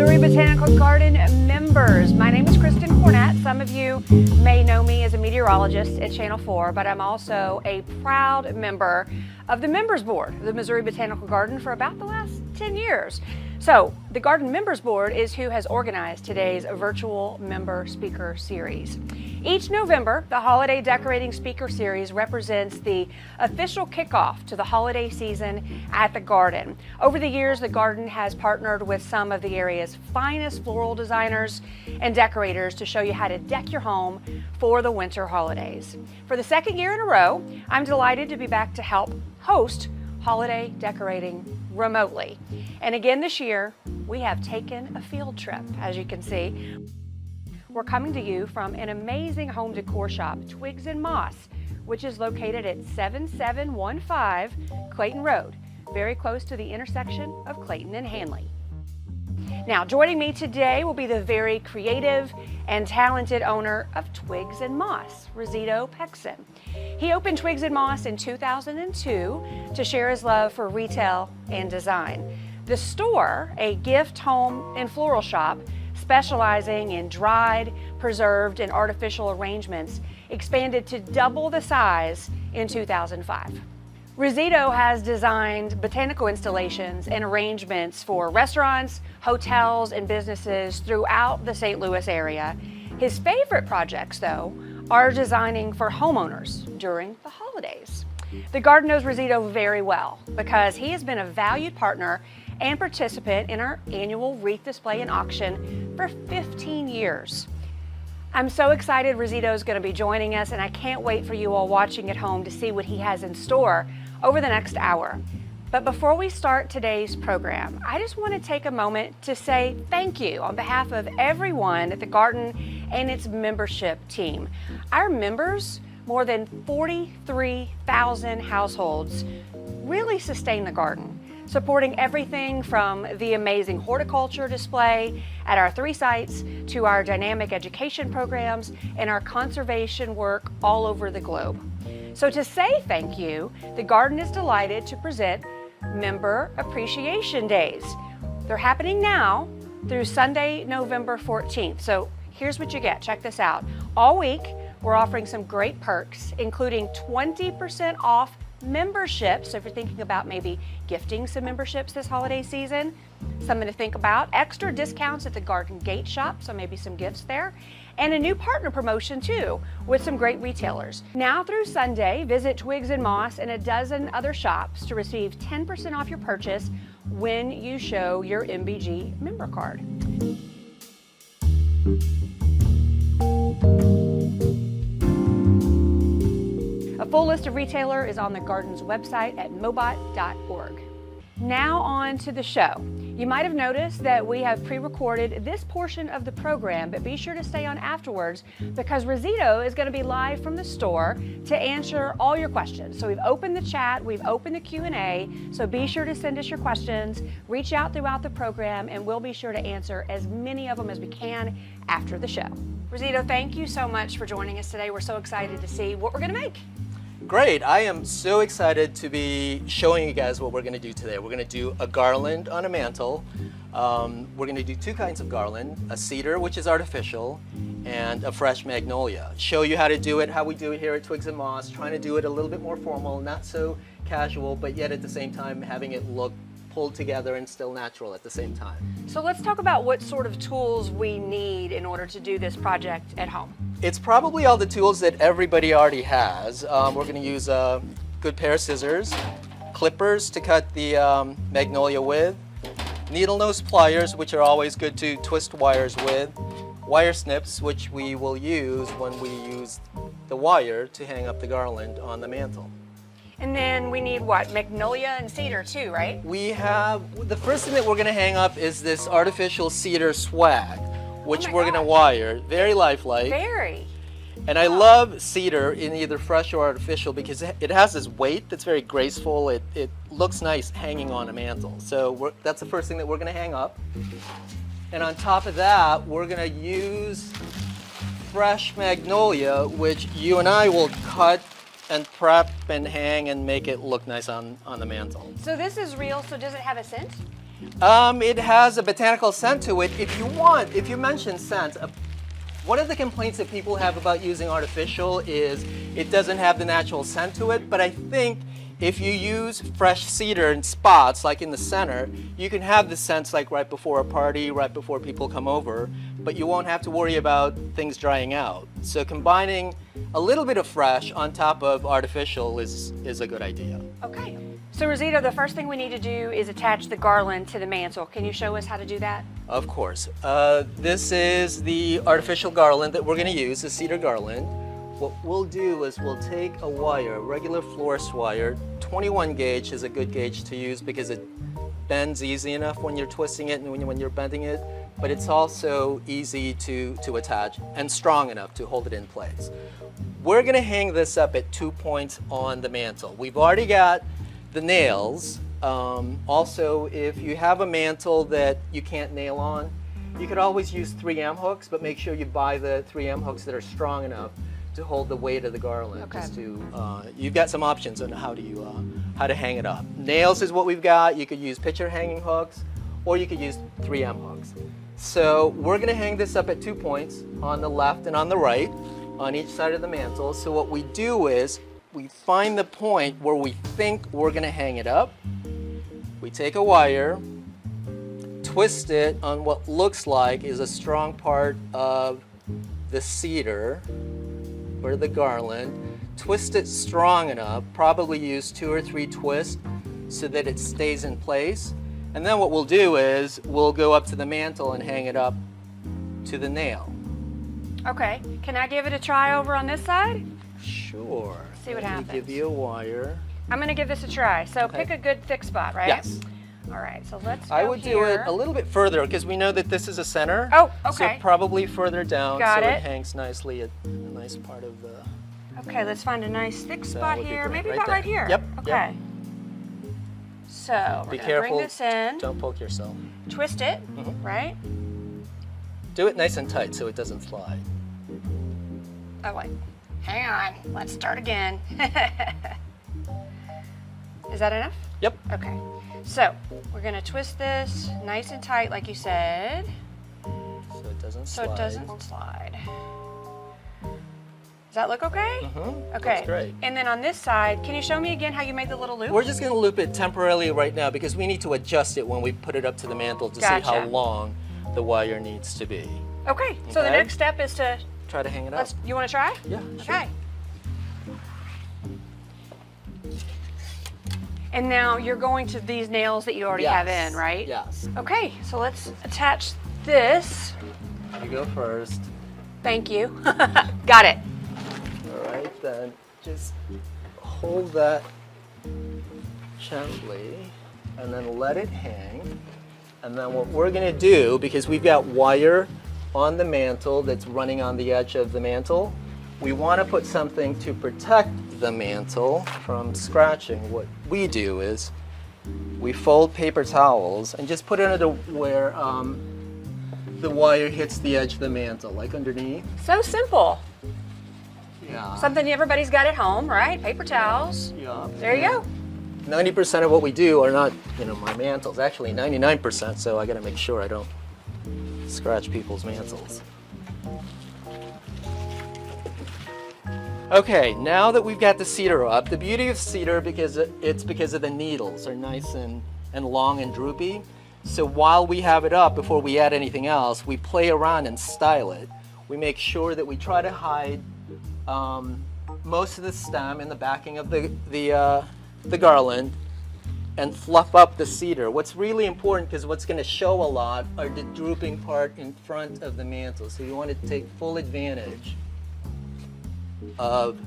Missouri Botanical Garden members. My name is Kristen Cornett. Some of you may know me as a meteorologist at Channel 4, but I'm also a proud member of the Members Board of the Missouri Botanical Garden for about the last 10 years. So the Garden Members Board is who has organized today's virtual member speaker series. Each November, the Holiday Decorating Speaker Series represents the official kickoff to the holiday season at the Garden. Over the years, the Garden has partnered with some of the area's finest floral designers and decorators to show you how to deck your home for the winter holidays. For the second year in a row, I'm delighted to be back to help host holiday decorating remotely. And again this year, we have taken a field trip, as you can see. We're coming to you from an amazing home decor shop, Twigs and Moss, which is located at 7715 Clayton Road, very close to the intersection of Clayton and Hanley. Now, joining me today will be the very creative and talented owner of Twigs and Moss, Resito Pecson. He opened Twigs and Moss in 2002 to share his love for retail and design. The store, a gift, home, and floral shop, specializing in dried, preserved, and artificial arrangements, expanded to double the size in 2005. Resito has designed botanical installations and arrangements for restaurants, hotels, and businesses throughout the St. Louis area. His favorite projects, though, are designing for homeowners during the holidays. The Garden knows Resito very well because he has been a valued partner and participant in our annual wreath display and auction for 15 years. I'm so excited Resito is going to be joining us, and I can't wait for you all watching at home to see what he has in store over the next hour. But before we start today's program, I just want to take a moment to say thank you on behalf of everyone at the Garden and its membership team. Our members, more than 43,000 households, really sustain the Garden, supporting everything from the amazing horticulture display at our 3 sites to our dynamic education programs and our conservation work all over the globe. So to say thank you, the Garden is delighted to present Member Appreciation Days. They're happening now through Sunday, November 14th. So here's what you get. Check this out. All week, we're offering some great perks, including 20% off memberships. So if you're thinking about maybe gifting some memberships this holiday season, something to think about. Extra discounts at the Garden Gate shop, so maybe some gifts there. And a new partner promotion too, with some great retailers. Now through Sunday, visit Twigs and Moss and a dozen other shops to receive 10% off your purchase when you show your MBG member card. A full list of retailers is on the Garden's website at mobot.org. Now on to the show. You might have noticed that we have pre-recorded this portion of the program, but be sure to stay on afterwards because Resito is going to be live from the store to answer all your questions. So we've opened the chat, we've opened the Q&A, so be sure to send us your questions, reach out throughout the program, and we'll be sure to answer as many of them as we can after the show. Resito, thank you so much for joining us today. We're so excited to see what we're going to make. Great, I am so excited to be showing you guys what we're going to do today. We're going to do a garland on a mantle. We're going to do 2 kinds of garland, a cedar, which is artificial, and a fresh magnolia. Show you how to do it, how we do it here at Twigs and Moss, trying to do it a little bit more formal, not so casual, but yet at the same time having it look pulled together and still natural at the same time. So let's talk about what sort of tools we need in order to do this project at home. It's probably all the tools that everybody already has. We're going to use a good pair of scissors, clippers to cut the magnolia with, needle nose pliers, which are always good to twist wires with, wire snips, which we will use when we use the wire to hang up the garland on the mantle. And then we need what? Magnolia and cedar too, right? We have, the first thing that we're going to hang up is this artificial cedar swag, which we're going to wire. Very lifelike. Very. And I love cedar in either fresh or artificial because it has this weight that's very graceful. It looks nice hanging on a mantle. So that's the first thing that we're going to hang up. And on top of that, we're going to use fresh magnolia, which you and I will cut and prep and hang and make it look nice on the mantle. So this is real, so does it have a scent? It has a botanical scent to it. If you mention scent, one of the complaints that people have about using artificial is it doesn't have the natural scent to it, but I think if you use fresh cedar in spots, like in the center, you can have the scents like right before a party, right before people come over, but you won't have to worry about things drying out. So combining a little bit of fresh on top of artificial is a good idea. Okay. So Resito, the first thing we need to do is attach the garland to the mantle. Can you show us how to do that? Of course. This is the artificial garland that we're going to use, the cedar garland. What we'll do is we'll take a wire, a regular florist wire. 21 gauge is a good gauge to use because it bends easy enough when you're twisting it and when you're bending it, but it's also easy to attach and strong enough to hold it in place. We're going to hang this up at 2 points on the mantle. We've already got the nails. Also, if you have a mantle that you can't nail on, you could always use 3M hooks, but make sure you buy the 3M hooks that are strong enough to hold the weight of the garland. Okay. Just to, you've got some options on how to hang it up. Nails is what we've got. You could use picture hanging hooks, or you could use 3M hooks. So we're going to hang this up at 2 points on the left and on the right, on each side of the mantle. So what we do is we find the point where we think we're going to hang it up. We take a wire, twist it on what looks like is a strong part of the cedar or the garland, twist it strong enough, probably use 2 or 3 twists so that it stays in place. And then what we'll do is we'll go up to the mantle and hang it up to the nail. Okay. Can I give it a try over on this side? Sure. See what Let me happens. give you a wire. I'm going to give this a try. So Okay. pick a good thick spot, right? Yes. All right. So let's go I would do it here. a little bit further because we know that this is a center. Oh, okay. So probably further down Got so it. it hangs nicely at a nice part of the... Okay, let's find a nice thick spot would be here. great. Maybe Right about there. right here. Yep, Okay. yep. So we're Be gonna careful. bring this in, Don't poke yourself. twist it, Mhm. right? Do it nice and tight so it doesn't slide. Oh wait, hang on. Let's start again. Is that enough? Yep. Okay. So we're gonna twist this nice and tight, like you said, So it doesn't so slide. it doesn't slide. Does that look okay? Mm-hmm. Okay. That's great. And then on this side, can you show me again how you made the little loop? We're just going to loop it temporarily right now because we need to adjust it when we put it up to the mantle to see how Gotcha. long the wire needs to be. Okay. So the Okay. next step is to Try to hang it up. you want to try? Yeah, sure. Okay. And now you're going to these nails that you already have in, right? Yes. Okay, so let's attach this. You go first. Thank you. Got it. All right, then just hold that gently and then let it hang. And then what we're going to do, because we've got wire on the mantle that's running on the edge of the mantle, we want to put something to protect the mantle from scratching. What we do is we fold paper towels and just put it under where the wire hits the edge of the mantle, like underneath. So simple. Yeah. Something everybody's got at home, right? Paper towels. Yeah. There you go. 90% of what we do are not, my mantles. Actually, 99%. So I got to make sure I don't scratch people's mantles. Okay, now that we've got the cedar up, the beauty of cedar because of the needles are nice and long and droopy. So while we have it up, before we add anything else, we play around and style it. We make sure that we try to hide most of the stem in the backing of the garland and fluff up the cedar. What's really important, because what's going to show a lot, are the drooping part in front of the mantle. So you want to take full advantage of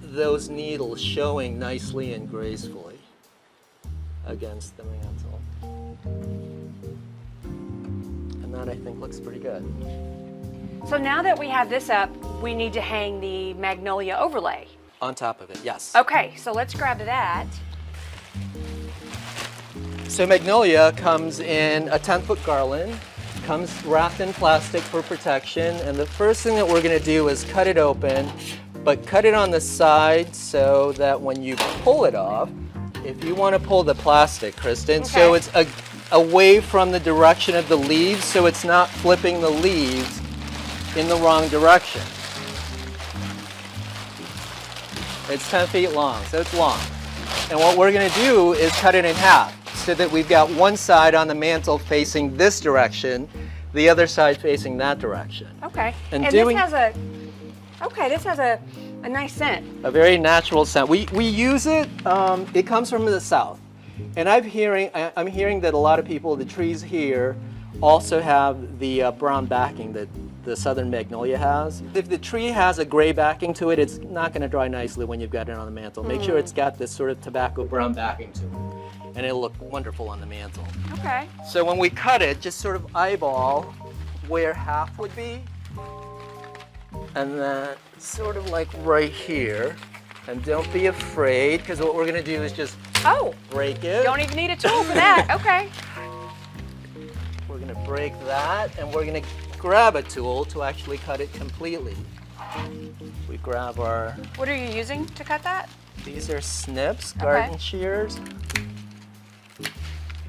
those needles showing nicely and gracefully against the mantle. And that, I think, looks pretty good. So now that we have this up, we need to hang the magnolia overlay. On top of it, yes. Okay, so let's grab that. So magnolia comes in a 10-foot garland, comes wrapped in plastic for protection, and the first thing that we're going to do is cut it open, but cut it on the side so that when you pull it off, if you want to pull the plastic, Kristen, so Okay. it's a away from the direction of the leaves so it's not flipping the leaves in the wrong direction. It's 10 feet long, so it's long. And what we're going to do is cut it in half so that we've got one side on the mantle facing this direction, the other side facing that direction. Okay. And this has a nice scent. A very natural scent. We use it, it comes from the south. And I'm hearing that a lot of people, the trees here also have the brown backing that the southern magnolia has. If the tree has a gray backing to it, it's not going to dry nicely when you've got it on the mantle. Make sure it's got this sort of tobacco brown backing to it, and it'll look wonderful on the mantle. Okay. So when we cut it, just sort of eyeball where half would be, and then sort of like right here. And don't be afraid, because what we're going to do is just break it. You don't even need a tool for that. Okay. We're going to break that, and we're going to grab a tool to actually cut it completely. We grab our... What are you using to cut that? These are snips, garden shears.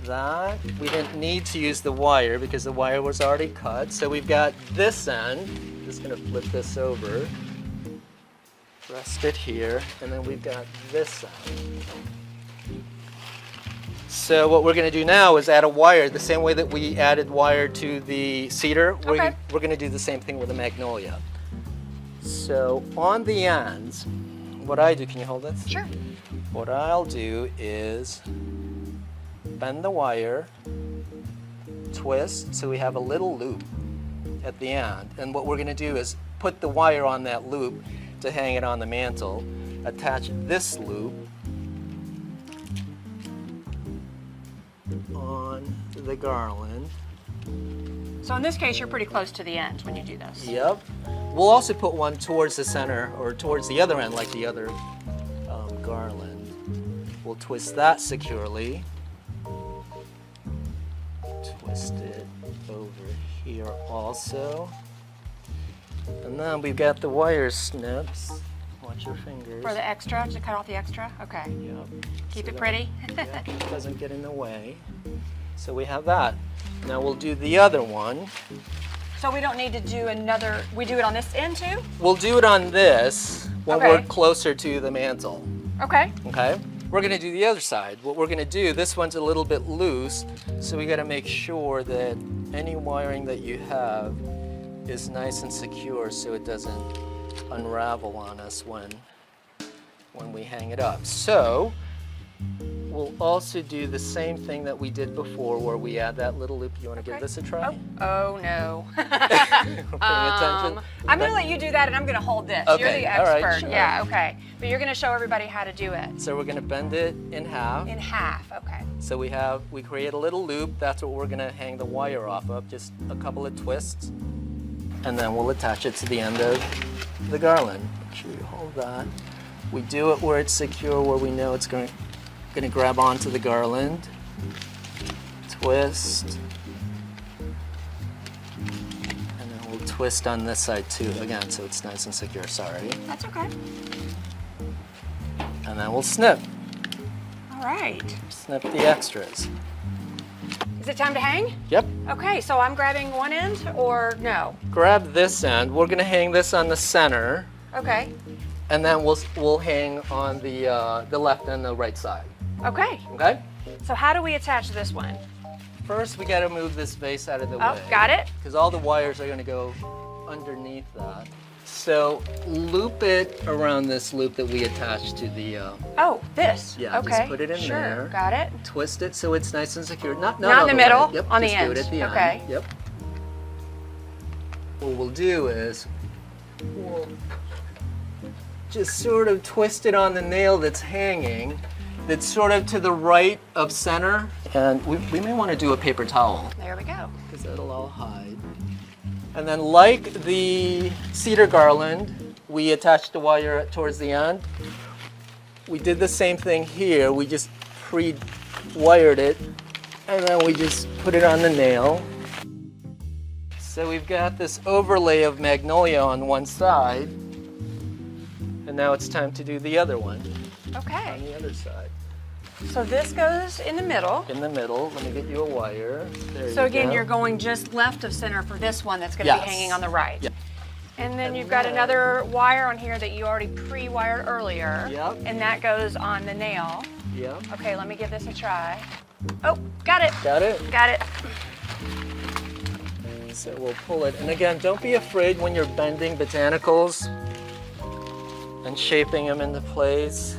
That, we didn't need to use the wire because the wire was already cut. So we've got this end. I'm just going to flip this over. Rest it here, and then we've got this end. So what we're going to do now is add a wire the same way that we added wire to the cedar. We're going to do the same thing with the magnolia. So on the ends, what I do, can you hold this? Sure. What I'll do is bend the wire, twist so we have a little loop at the end. And what we're going to do is put the wire on that loop to hang it on the mantle. Attach this loop on the garland. So in this case, you're pretty close to the end when you do this. Yep. We'll also put one towards the center or towards the other end like the other garland. We'll twist that securely. Twist it over here also. And then we've got the wire snips. Watch your fingers. For the extra, to cut off the extra? Okay. Yep. Keep So it pretty. that it doesn't get in the way. So we have that. Now we'll do the other one. So we don't need to do another, we do it on this end too? We'll do it on this when we're closer to the mantle. Okay. Okay? We're going to do the other side. What we're going to do, this one's a little bit loose, so we got to make sure that any wiring that you have is nice and secure so it doesn't unravel on us when we hang it up. So we'll also do the same thing that we did before where we add that little loop. You want to give this a try? Oh no. Paying attention? I'm going to let you do that and I'm going to hold this. Okay, You're the all expert. right, sure. Yeah, okay. But you're going to show everybody how to do it. So we're going to bend it in half. In half, okay. So we create a little loop. That's what we're going to hang the wire off of. Just a couple of twists. And then we'll attach it to the end of the garland. Make sure you hold that. We do it where it's secure, where we know it's going to grab onto the garland. Twist. And then we'll twist on this side too, again, so it's nice and secure. Sorry. That's okay. And then we'll snip. All right. Snip the extras. Is it time to hang? Yep. Okay, so I'm grabbing one end or no? Grab this end. We're going to hang this on the center. Okay. And then we'll hang on the left and the right side. Okay. Okay? So how do we attach this one? First, we got to move this vase out of the way. Oh, got it. Because all the wires are going to go underneath that. So loop it around this loop that we attached to the. Oh, this. Yeah. Okay. Just put it in sure. there. Got it. Twist it so it's nice and secure. Not in all the way. middle. Yep. On the just end. do it at the end. Okay. Yep. What we'll do is we'll just sort of twist it on the nail that's hanging, that's sort of to the right of center. And we may want to do a paper towel, There we go. because that'll all hide. And then like the cedar garland, we attached the wire towards the end. We did the same thing here. We just pre-wired it, and then we just put it on the nail. So we've got this overlay of magnolia on one side, and now it's time to do the other one on Okay. the other side. So this goes in the middle. In the middle. Let me get you a wire. There So you again, go. you're going just left of center for this one that's going to Yes. be hanging on the right. Yeah. And then And you've got then- another wire on here that you already pre-wired earlier. Yep. And that goes on the nail. Yeah. Okay, let me give this a try. Oh, got it. Got it? Got it. So we'll pull it. And again, don't be afraid when you're bending botanicals and shaping them into place.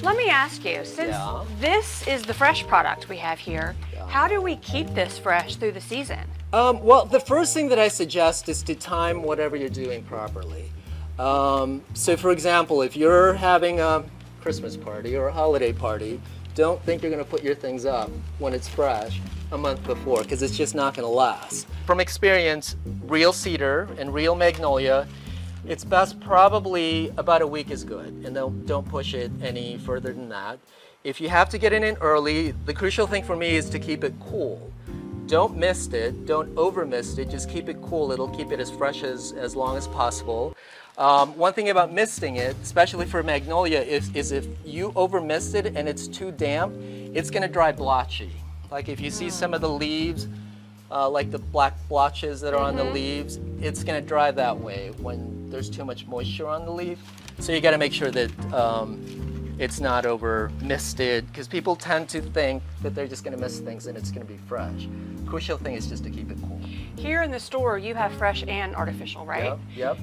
Let me ask you, since Yeah. this is the fresh product we have here, how do we keep this fresh through the season? Well, the first thing that I suggest is to time whatever you're doing properly. So for example, if you're having a Christmas party or a holiday party, don't think you're going to put your things up when it's fresh a month before, because it's just not going to last. From experience, real cedar and real magnolia, it's best probably about a week is good, and don't push it any further than that. If you have to get it in early, the crucial thing for me is to keep it cool. Don't mist it, don't over mist it, just keep it cool. It'll keep it as fresh as long as possible. One thing about misting it, especially for magnolia, is if you over mist it and it's too damp, it's gonna dry blotchy. Like if you see some of the leaves, like the black blotches that are on the leaves, it's gonna dry that way when there's too much moisture on the leaf. So you gotta make sure that it's not over misted, because people tend to think that they're just gonna mist things and it's gonna be fresh. Crucial thing is just to keep it cool. Here in the store, you have fresh and artificial, right? Yep.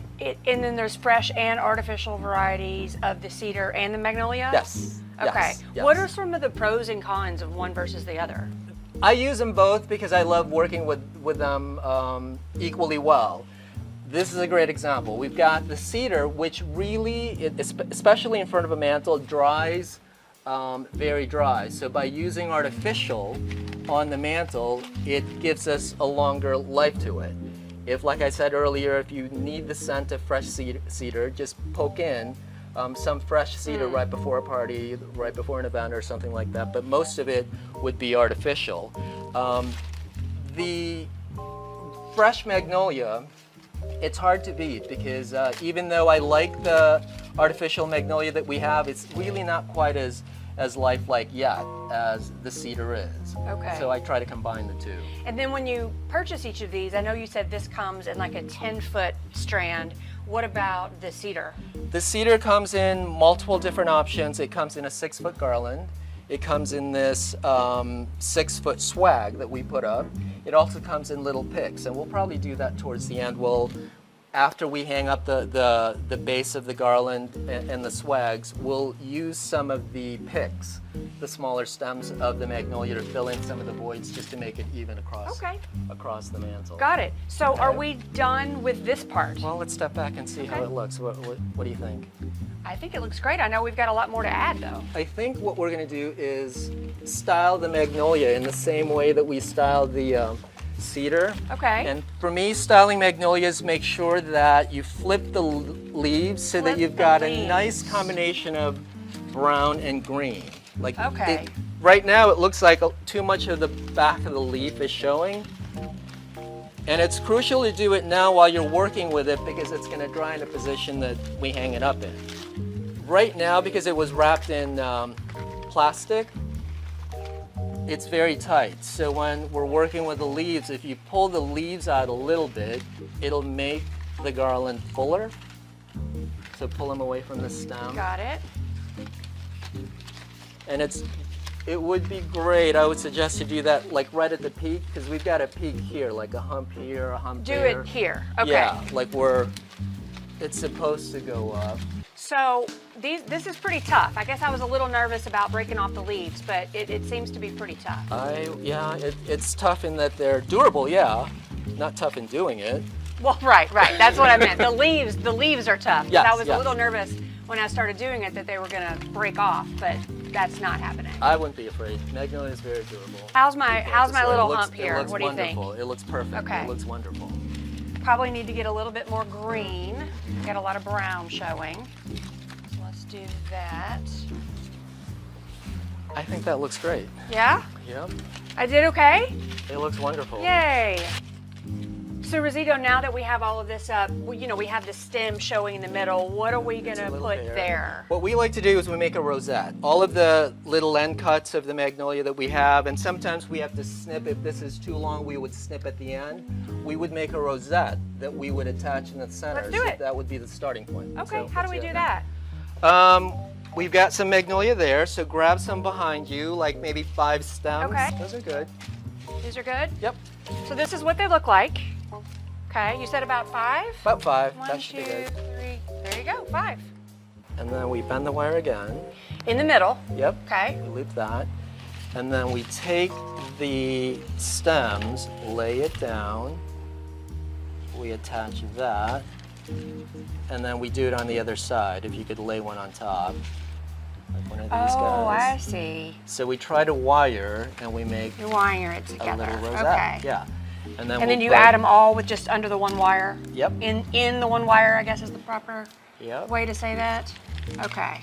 And then there's fresh and artificial varieties of the cedar and the magnolia? Yes. Okay. Yes. What are some of the pros and cons of one versus the other? I use them both because I love working with them equally well. This is a great example. We've got the cedar, which really, especially in front of a mantle, dries very dry. So by using artificial on the mantle, it gives us a longer life to it. If, like I said earlier, if you need the scent of fresh cedar, just poke in some fresh cedar right before a party, right before an event or something like that, but most of it would be artificial. The fresh magnolia, it's hard to beat because even though I like the artificial magnolia that we have, it's really not quite as lifelike yet as the cedar is. Okay. So I try to combine the two. And then when you purchase each of these, I know you said this comes in like a 10-foot strand. What about the cedar? The cedar comes in multiple different options. It comes in a 6-foot garland. It comes in this 6-foot swag that we put up. It also comes in little picks, and we'll probably do that towards the end. After we hang up the base of the garland and the swags, we'll use some of the picks, the smaller stems of the magnolia, to fill in some of the voids just to make it even across the mantle. Got it. So Okay. are we done with this part? Well, let's step back and see how it looks. What do you think? I think it looks great. I know we've got a lot more to add though. I think what we're going to do is style the magnolia in the same way that we styled the cedar. Okay. And for me, styling magnolias, make sure that you flip the leaves so that Flip you've the got a leaves. nice combination of brown and green. Like Okay. right now it looks like too much of the back of the leaf is showing. And it's crucial to do it now while you're working with it because it's going to dry in a position that we hang it up in. Right now, because it was wrapped in plastic, it's very tight. So when we're working with the leaves, if you pull the leaves out a little bit, it'll make the garland fuller. So pull them away from the stem. Got it. And it would be great, I would suggest you do that like right at the peak, because we've got a peak here, like a hump here, a hump Do there. it here. Okay. Yeah, like it's supposed to go up. So this is pretty tough. I guess I was a little nervous about breaking off the leaves, but it seems to be pretty tough. It's tough in that they're durable, yeah. Not tough in doing it. Well, right. That's what I meant. The leaves are tough. Yes, I was yes. a little nervous when I started doing it that they were gonna break off, but that's not happening. I wouldn't be afraid. Magnolia is very durable. How's my So little it looks- hump here? It looks What do you think? wonderful. It looks perfect. Okay. It looks wonderful. Probably need to get a little bit more green. Got a lot of brown showing. So let's do that. I think that looks great. Yeah? Yep. I did okay? It looks wonderful. Yay! So Resito, now that we have all of this up, we have the stem showing in the middle. What are we gonna put there? What we like to do is we make a rosette. All of the little end cuts of the magnolia that we have, and sometimes we have to snip. If this is too long, we would snip at the end. We would make a rosette that we would attach in the center. Let's do it. That would be the starting point. Okay, So how do we do that? We've got some magnolia there, so grab some behind you, like maybe 5 stems. Okay. Those are good. These are good? Yep. So this is what they look like. Okay, you said about 5? About 5. 1, That should 2, be good. 3. There you go, 5. And then we bend the wire again. In the middle. Yep. Okay. We loop that. And then we take the stems, lay it down. We attach that. And then we do it on the other side. If you could lay one on top. Like one of these Oh, I guys. see. So we try to wire and we make You wire it a together. little rosette. Okay. Yeah. And then, And then we'll you put- add them all with just under the one wire? Yep. In the one wire, I guess is the proper Yep. way to say that? Okay.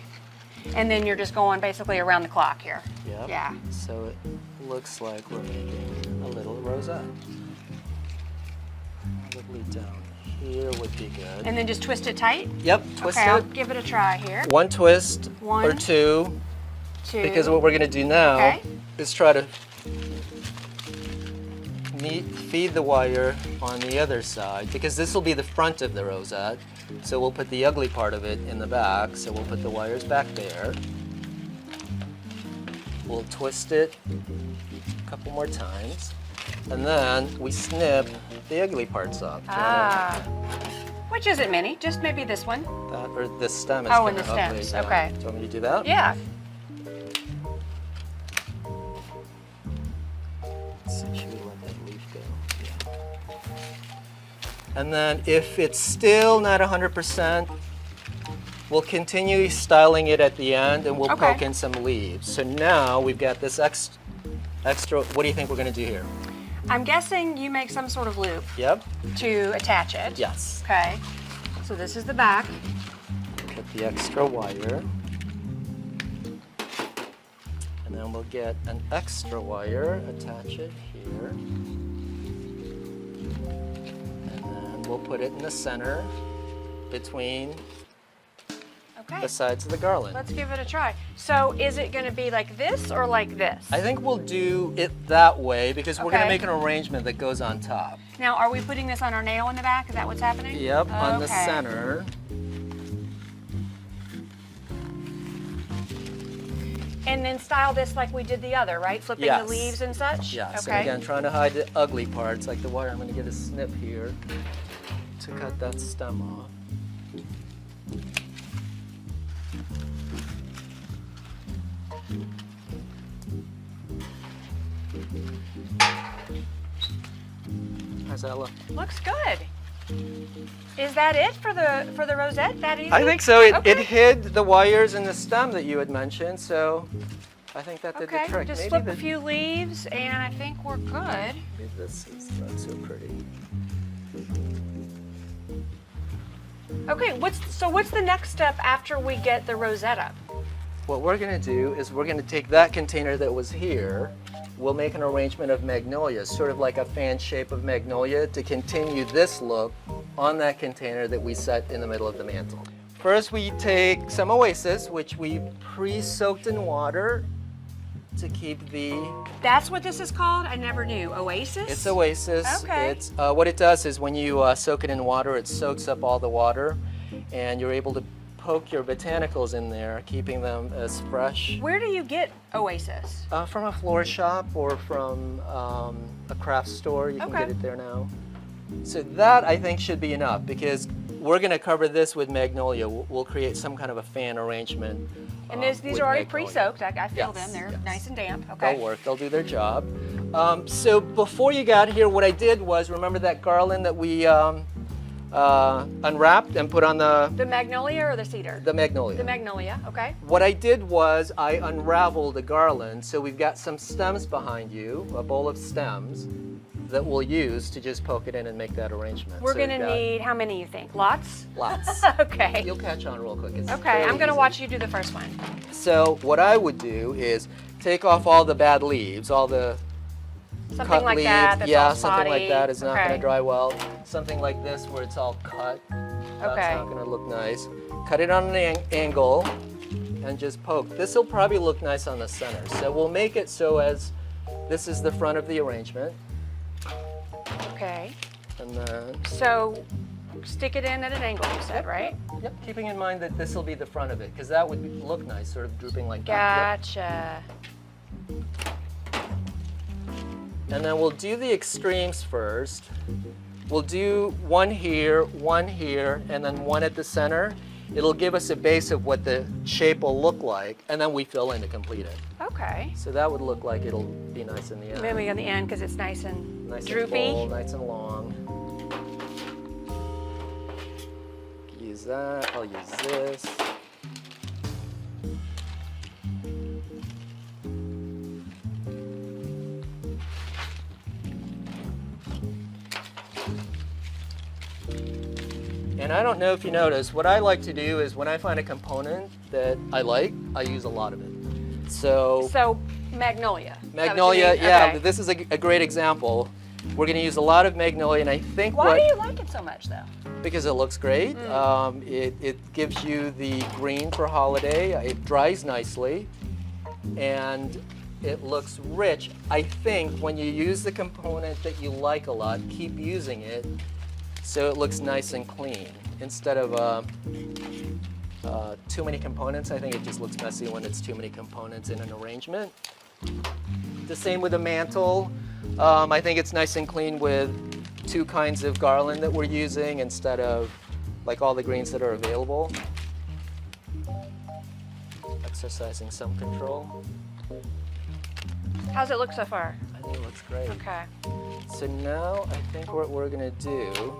And then you're just going basically around the clock here. Yep. Yeah. So it looks like we're making a little rosette. Probably down here would be good. And then just twist it tight? Yep, twist Okay, I'll it. give it a try here. One twist or 1, 2, 2. because what we're going to do now Okay. is try to feed the wire on the other side, because this will be the front of the rosette. So we'll put the ugly part of it in the back. So we'll put the wires back there. We'll twist it a couple more times. And then we snip the ugly parts off. Ah. Which isn't many, just maybe this one. That, or the stem is Oh, and kinda the ugly. stems, Yeah. okay. Do you want me to do that? Yeah. So should we let that leaf go? Yeah. And then if it's still not 100%, we'll continue styling it at the end and we'll Okay. poke in some leaves. So now we've got this extra, what do you think we're gonna do here? I'm guessing you make some sort of loop Yep, to attach it. yes. Okay. So this is the back. Get the extra wire. And then we'll get an extra wire, attach it here. And then we'll put it in the center between Okay. the sides of the garland. Let's give it a try. So is it going to be like this or like this? I think we'll do it that way because we're going to Okay. make an arrangement that goes on top. Now, are we putting this on our nail in the back? Is that what's happening? Yep, on the Okay. center. And then style this like we did the other, right? Flipping Yes. the leaves and such? Yes, Okay. and again, trying to hide the ugly parts like the wire. I'm going to get a snip here to cut that stem off. How's that look? Looks good. Is that it for the rosette? That easy? I think so. It Okay. hid the wires and the stem that you had mentioned, so I think that did Okay, the trick. just Maybe flip a few leaves and I think we're good. maybe this is not so pretty. Okay, what's the next step after we get the rosette up? What we're going to do is we're going to take that container that was here. We'll make an arrangement of magnolias, sort of like a fan shape of magnolia, to continue this look on that container that we set in the middle of the mantle. First, we take some oasis, which we pre-soaked in water to keep the... That's what this is called? I never knew. Oasis? It's oasis. Okay. It's, what it does is when you soak it in water, it soaks up all the water, and you're able to poke your botanicals in there, keeping them as fresh. Where do you get Oasis? From a florist shop or from a craft store. You can Okay. get it there now. So that, I think, should be enough because we're going to cover this with magnolia. We'll create some kind of a fan arrangement. And these with are already magnolia. pre-soaked. I feel Yes, them. They're yes. nice and damp. Okay. They'll work. They'll do their job. So before you got here, what I did was, remember that garland that we unwrapped and put on the magnolia or the cedar? magnolia? The magnolia, okay. What I did was I unraveled the garland, so we've got some stems behind you, a bowl of stems that we'll use to just poke it in and make that arrangement. We're So going we've to got need, how many you think? Lots? lots. Okay. You'll catch on real quick. It's Okay, fairly I'm going to easy. watch you do the first one. So what I would do is take off all the bad leaves, all the Something cut like leaf. that, that's yeah, all something like spotty. that is not going Okay. to dry well. Something like this where it's all cut, that's Okay. not going to look nice. Cut it on an angle and just poke. This will probably look nice on the center. So we'll make it so as this is the front of the arrangement. Okay. And then, So stick it in at an angle, you said, right? yep, keeping in mind that this will be the front of it because that would look nice, sort of drooping like that. Gotcha. Yep. And then we'll do the extremes first. We'll do one here, and then one at the center. It'll give us a base of what the shape will look like, and then we fill in to complete it. Okay. So that would look like it'll be nice in the end. Maybe on the end because it's nice and Nice droopy. and full, nice and long. Use that, I'll use this. And I don't know if you notice, what I like to do is when I find a component that I like, I use a lot of it. So Magnolia. Is that what you magnolia, mean? yeah, Okay. this is a great example. We're going to use a lot of magnolia, and I think Why do you like it so much, though? because it looks great. It gives you the green for holiday. It dries nicely, and it looks rich. I think when you use the component that you like a lot, keep using it so it looks nice and clean. Instead of too many components, I think it just looks messy when it's too many components in an arrangement. The same with the mantle. I think it's nice and clean with two kinds of garland that we're using instead of like all the greens that are available. Exercising some control. How's it look so far? I think it looks great. Okay. So now I think what we're gonna do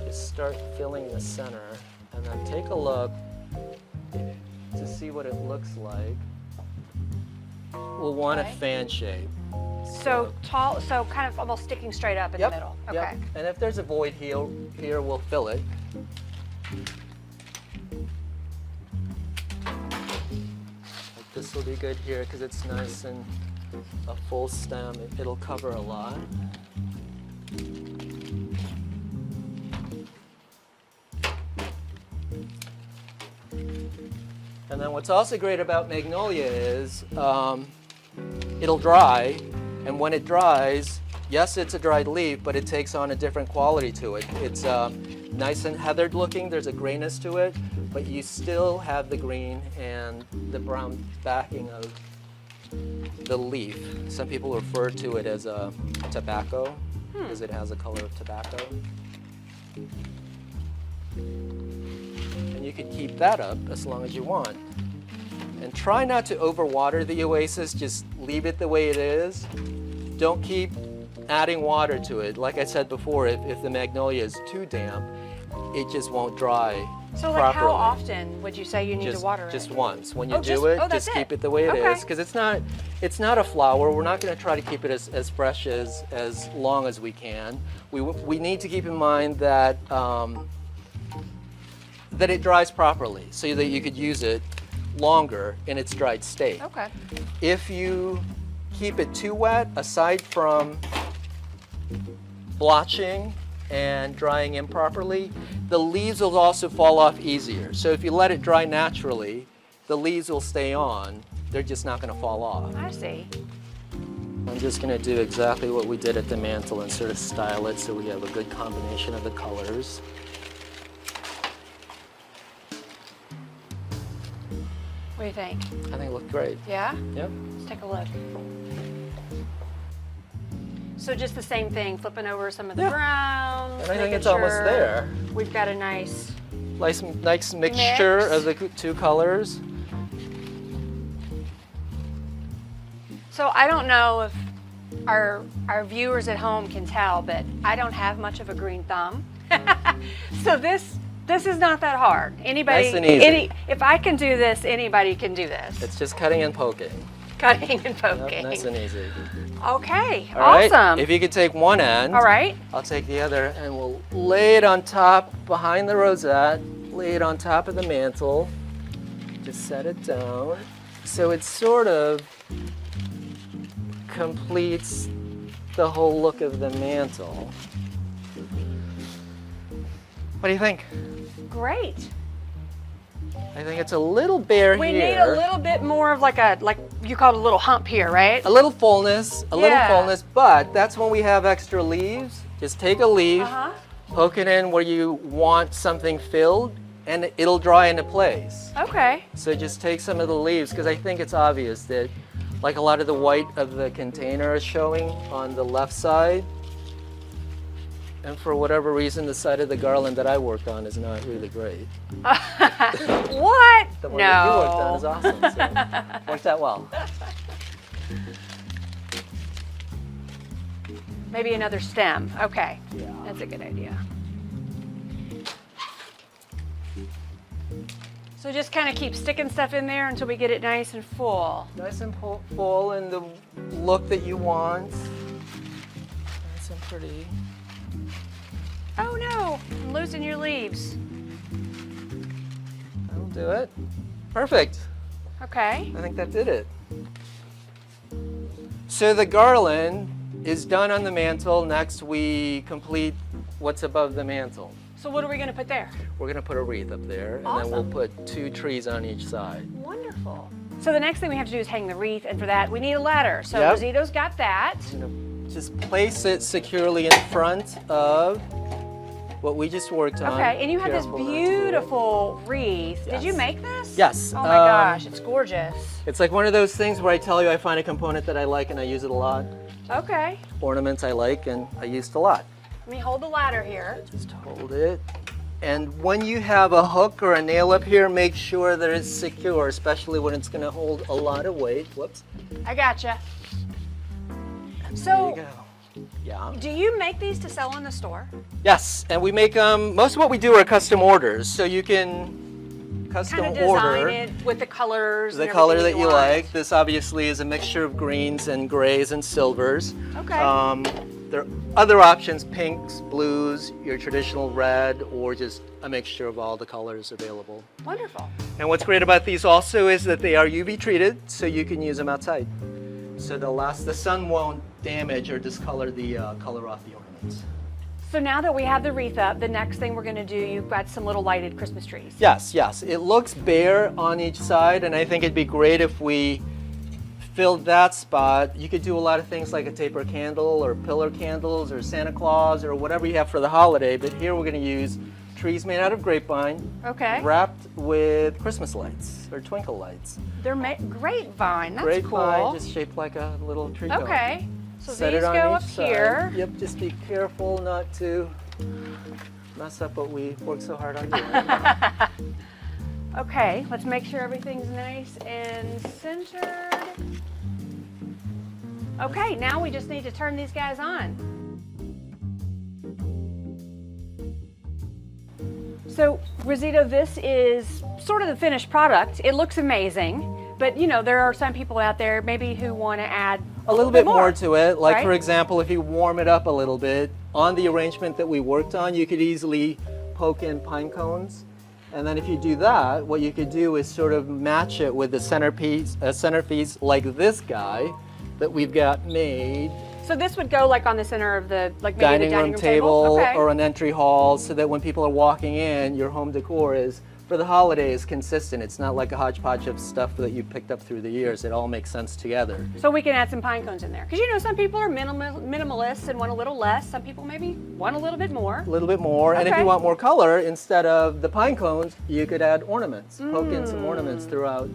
is start filling the center and then take a look to see what it looks like. We'll want a Okay. fan shape. So tall, so kind of almost sticking straight up in the middle. Okay. Yep. And if there's a void here, we'll fill it. Like this will be good here because it's nice and a full stem. It'll cover a lot. And then what's also great about magnolia is it'll dry, and when it dries, yes, it's a dried leaf, but it takes on a different quality to it. It's nice and heathered looking, there's a grayness to it, but you still have the green and the brown backing of the leaf. Some people refer to it as a tobacco because it has a color of tobacco. And you can keep that up as long as you want. And try not to overwater the oasis, just leave it the way it is. Don't keep adding water to it. Like I said before, if the magnolia is too damp, it just won't dry So like properly. how often would you say you need to water it? Just once. When you Oh, do just- it, oh, that's just keep it. it the way it is, Okay. because it's not a flower. We're not going to try to keep it as fresh as long as we can. We need to keep in mind that that it dries properly so that you could use it longer in its dried state. Okay. If you keep it too wet, aside from blotching and drying improperly, the leaves will also fall off easier. So if you let it dry naturally, the leaves will stay on. They're just not going to fall off. I see. I'm just going to do exactly what we did at the mantle and sort of style it so we have a good combination of the colors. What do you think? I think it looked great. Yeah? Yep. Let's take a look. So just the same thing, flipping over some of the Yeah. browns. And I think making it's almost sure there. We've got a nice, Nice mixture Mix. of the two colors. so I don't know if our viewers at home can tell, but I don't have much of a green thumb. So this is not that hard. Anybody, Nice and easy. if I can do this, anybody can do this. It's just cutting and poking. Cutting and Yep, poking. nice and easy. Okay, All right, awesome. if you could take one end, All right. I'll take the other, and we'll lay it on top behind the rosette, lay it on top of the mantle, just set it down. So it's sort of completes the whole look of the mantle. What do you think? Great. I think it's a little bare We here. need a little bit more of like you called a little hump here, right? A little fullness, Yeah. but that's when we have extra leaves. Just take a leaf, Uh-huh. poke it in where you want something filled, and it'll dry into place. Okay. So just take some of the leaves, because I think it's obvious that like a lot of the white of the container is showing on the left side. And for whatever reason, the side of the garland that I worked on is not really great. What? The one No. that you worked on is awesome, so worked out well. Maybe another stem. Okay. Yeah. That's a good idea. So just kind of keep sticking stuff in there until we get it nice and full. Nice and full and the look that you want. Nice and pretty. Oh no, I'm losing your leaves. That'll do it. Perfect. Okay. I think that did it. So the garland is done on the mantle. Next we complete what's above the mantle. So what are we going to put there? We're going to put a wreath up there, and then we'll put 2 trees on each side. Wonderful. So the next thing we have to do is hang the wreath, and for that we need a ladder. So Yep. Resito's got that. Just place it securely in front of what we just worked on. Okay, and you have this Careful not to do it. beautiful wreath. Did you Yes. make this? Yes. Oh my gosh, it's gorgeous. It's like one of those things where I tell you I find a component that I like and I use it a lot. Okay. Ornaments I like and I used a lot. Let me hold the ladder here. Just hold it. And when you have a hook or a nail up here, make sure that it's secure, especially when it's going to hold a lot of weight. Whoops. I gotcha. There So, you go. Yeah. do you make these to sell in the store? Yes, and we make most of what we do are custom orders, so you can custom Kind of order design it with the colors. the and color everything that you want. like. This obviously is a mixture of greens and grays and silvers. Okay. There are other options, pinks, blues, your traditional red, or just a mixture of all the colors available. Wonderful. And what's great about these also is that they are UV treated, so you can use them outside. So they'll last, the sun won't damage or discolor the color off the ornaments. So now that we have the wreath up, the next thing we're going to do, you've got some little lighted Christmas trees. Yes, yes. It looks bare on each side, and I think it'd be great if we filled that spot. You could do a lot of things like a taper candle or pillar candles or Santa Claus or whatever you have for the holiday, but here we're going to use trees made out of grapevine Okay. wrapped with Christmas lights or twinkle lights. They're grapevine. That's Grapevine cool. just shaped like a little tree cone. Okay. So Set these it on go each up side. here. Yep, just be careful not to mess up what we worked so hard on doing. Okay, let's make sure everything's nice and centered. Okay, now we just need to turn these guys on. So, Resito, this is sort of the finished product. It looks amazing, but you know, there are some people out there maybe who want to add A little bit more to it. Like right? for example, if you warm it up a little bit, on the arrangement that we worked on, you could easily poke in pine cones. And then if you do that, what you could do is sort of match it with the centerpiece, a centerpiece like this guy that we've got made. So this would go like on the center of the, like maybe the Dining room table Okay. or an entry hall, so that when people are walking in, your home decor is, for the holidays, consistent. It's not like a hodgepodge of stuff that you picked up through the years. It all makes sense together. So we can add some pine cones in there. Because you know, some people are minimalists and want a little less. Some people maybe want a little bit more. A little bit more, and if Okay. you want more color, instead of the pine cones, you could add ornaments. Poke in some ornaments throughout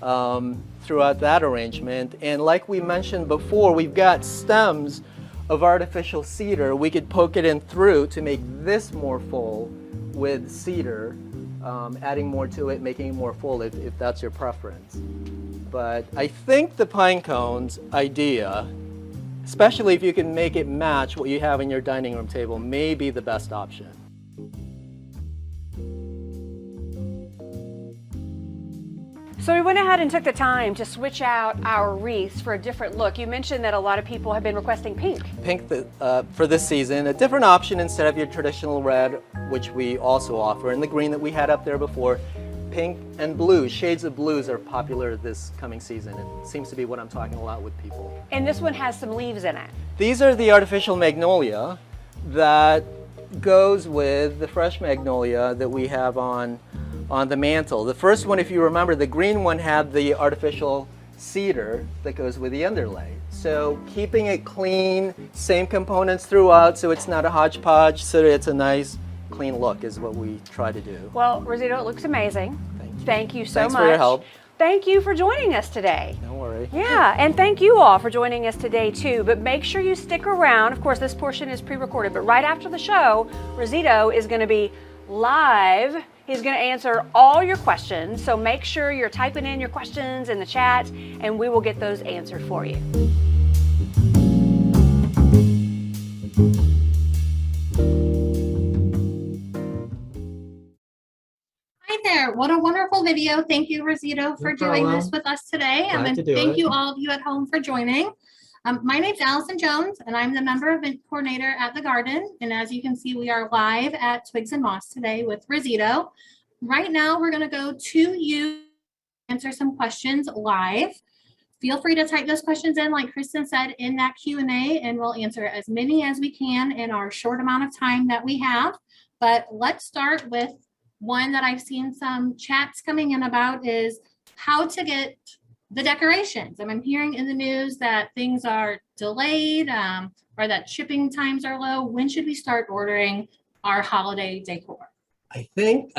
that arrangement. And like we mentioned before, we've got stems of artificial cedar. We could poke it in through to make this more full with cedar, adding more to it, making it more full if that's your preference. But I think the pine cones idea, especially if you can make it match what you have in your dining room table, may be the best option. So we went ahead and took the time to switch out our wreaths for a different look. You mentioned that a lot of people have been requesting pink. Pink for this season, a different option instead of your traditional red, which we also offer, and the green that we had up there before. pink and blue. Shades of blues are popular this coming season. It seems to be what I'm talking a lot with people. And this one has some leaves in it. These are the artificial magnolia that goes with the fresh magnolia that we have on the mantle. The first one, if you remember, the green one had the artificial cedar that goes with the underlay. So keeping it clean, same components throughout, so it's not a hodgepodge, so it's a nice clean look is what we try to do. Well, Resito, it looks amazing. Thank you so Thanks much. for your help. Thank you for joining us today. Don't worry. Yeah, and thank you all for joining us today too. But make sure you stick around. Of course, this portion is pre-recorded, but right after the show, Resito is going to be live. He's going to answer all your questions. So make sure you're typing in your questions in the chat, and we will get those answered for you. Hi there. What a wonderful video. Thank you, Resito, for doing this with us today. And thank you all of you at home for joining. My name's Allison Jones, and I'm the member event coordinator at the garden. And as you can see, we are live at Twigs and Moss today with Resito. Right now, we're going to go to you, answer some questions live. Feel free to type those questions in, like Kristen said, in that Q&A, and we'll answer as many as we can in our short amount of time that we have. But let's start with one that I've seen some chats coming in about is how to get the decorations. I'm hearing in the news that things are delayed or that shipping times are low. When should we start ordering our holiday decor? I think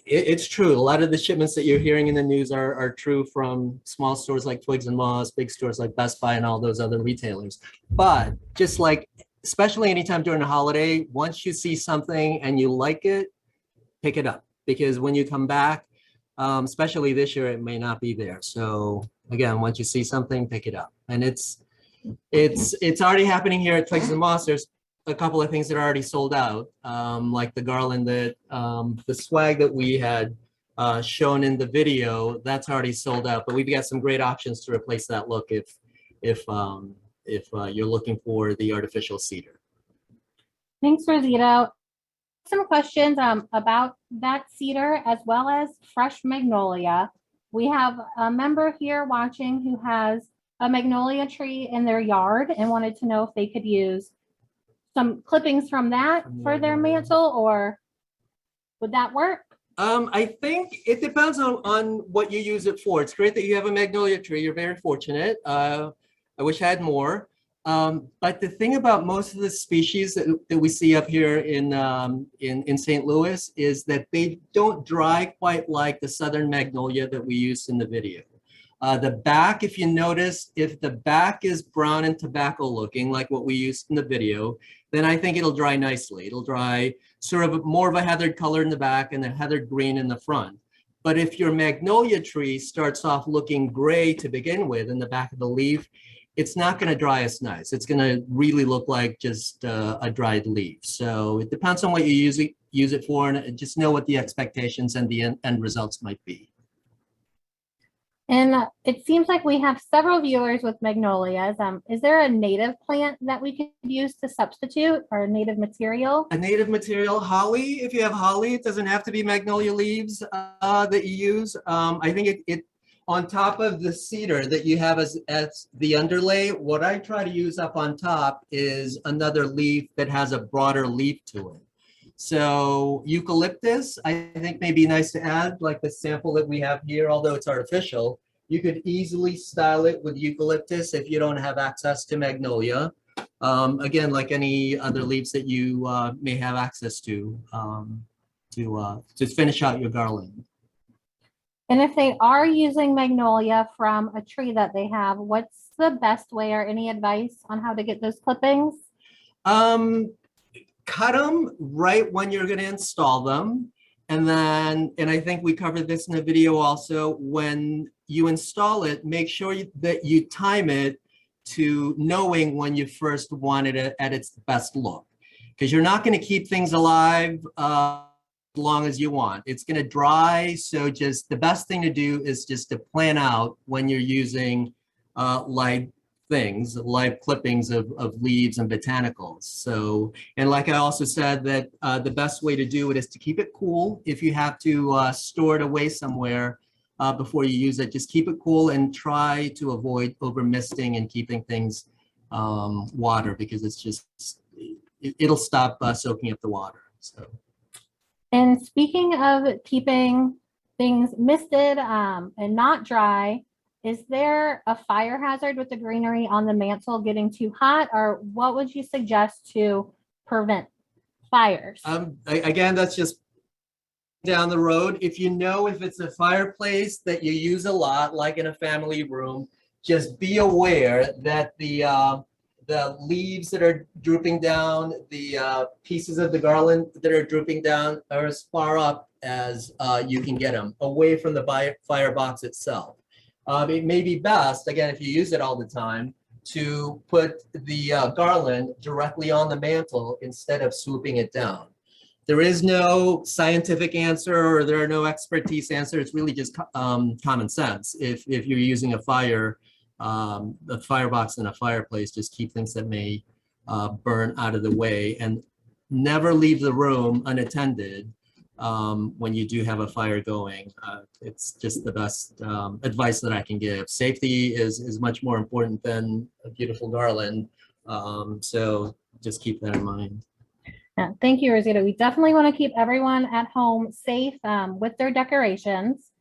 it's true. A lot of the shipments that you're hearing in the news are true from small stores like Twigs and Moss, big stores like Best Buy and all those other retailers. But just like, especially anytime during a holiday, once you see something and you like it, pick it up, because when you come back, especially this year, it may not be there. So again, once you see something, pick it up. And it's already happening here at Twigs and Moss. There's a couple of things that are already sold out, like the garland that the swag that we had shown in the video, that's already sold out. But we've got some great options to replace that look if you're looking for the artificial cedar. Thanks, Resito. Some questions about that cedar as well as fresh magnolia. We have a member here watching who has a magnolia tree in their yard and wanted to know if they could use some clippings from that for their mantle, or would that work? I think it depends on what you use it for. It's great that you have a magnolia tree. You're very fortunate. I wish I had more. But the thing about most of the species that we see up here in St. Louis is that they don't dry quite like the southern magnolia that we used in the video. The back, if you notice, if the back is brown and tobacco looking like what we used in the video, then I think it'll dry nicely. It'll dry sort of more of a heathered color in the back and a heathered green in the front. But if your magnolia tree starts off looking gray to begin with in the back of the leaf, it's not going to dry as nice. It's going to really look like just a dried leaf. So it depends on what you use it for, and just know what the expectations and the end results might be. And it seems like we have several viewers with magnolias. Is there a native plant that we could use to substitute, or a native material? A native material, holly. If you have holly, it doesn't have to be magnolia leaves that you use. I think it on top of the cedar that you have as the underlay, what I try to use up on top is another leaf that has a broader leaf to it. So eucalyptus, I think may be nice to add, like the sample that we have here, although it's artificial. You could easily style it with eucalyptus if you don't have access to magnolia. Again, like any other leaves that you may have access to finish out your garland. And if they are using magnolia from a tree that they have, what's the best way, or any advice on how to get those clippings? Cut them right when you're going to install them. And then, and I think we covered this in the video also, when you install it, make sure that you time it to knowing when you first wanted it at its best look. Because you're not going to keep things alive as long as you want. It's going to dry. So just the best thing to do is just to plan out when you're using like things, live clippings of leaves and botanicals. So, and like I also said, that the best way to do it is to keep it cool. If you have to store it away somewhere before you use it, just keep it cool and try to avoid over misting and keeping things water, because it's just, it'll stop soaking up the water. So. And speaking of keeping things misted and not dry, is there a fire hazard with the greenery on the mantle getting too hot, or what would you suggest to prevent fires? Again, that's just down the road. If you know if it's a fireplace that you use a lot, like in a family room, just be aware that the leaves that are drooping down, the pieces of the garland that are drooping down are as far up as you can get them, away from the firebox itself. It may be best, again, if you use it all the time, to put the garland directly on the mantle instead of swooping it down. There is no scientific answer, or there are no expertise answer. It's really just common sense. If you're using a firebox in a fireplace, just keep things that may burn out of the way, and never leave the room unattended when you do have a fire going. It's just the best advice that I can give. Safety is much more important than a beautiful garland. So just keep that in mind. Yeah, thank you, Resito. We definitely want to keep everyone at home safe with their decorations.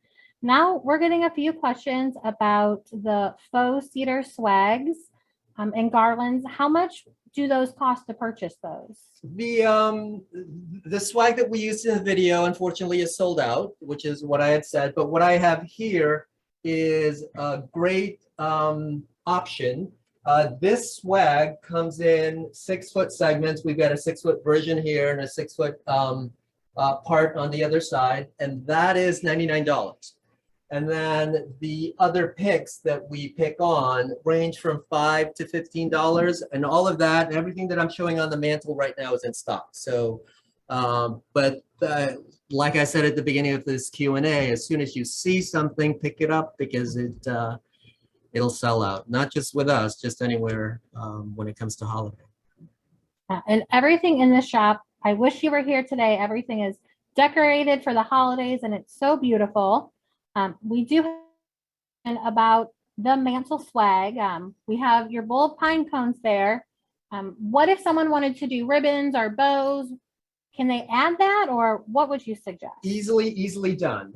Now we're getting a few questions about the faux cedar swags and garlands. How much do those cost to purchase those? The swag that we used in the video, unfortunately, is sold out, which is what I had said. But what I have here is a great option. This swag comes in 6-foot segments. We've got a 6-foot version here and a 6-foot part on the other side, and that is $99. And then the other picks that we pick on range from $5 to $15, and all of that and everything that I'm showing on the mantle right now is in stock. So, like I said at the beginning of this Q&A, as soon as you see something, pick it up, because it'll sell out. Not just with us, just anywhere when it comes to holiday. And everything in the shop, I wish you were here today. Everything is decorated for the holidays, and it's so beautiful. We do have about the mantle swag. We have your bowl of pine cones there. What if someone wanted to do ribbons or bows? Can they add that, or what would you suggest? Easily done.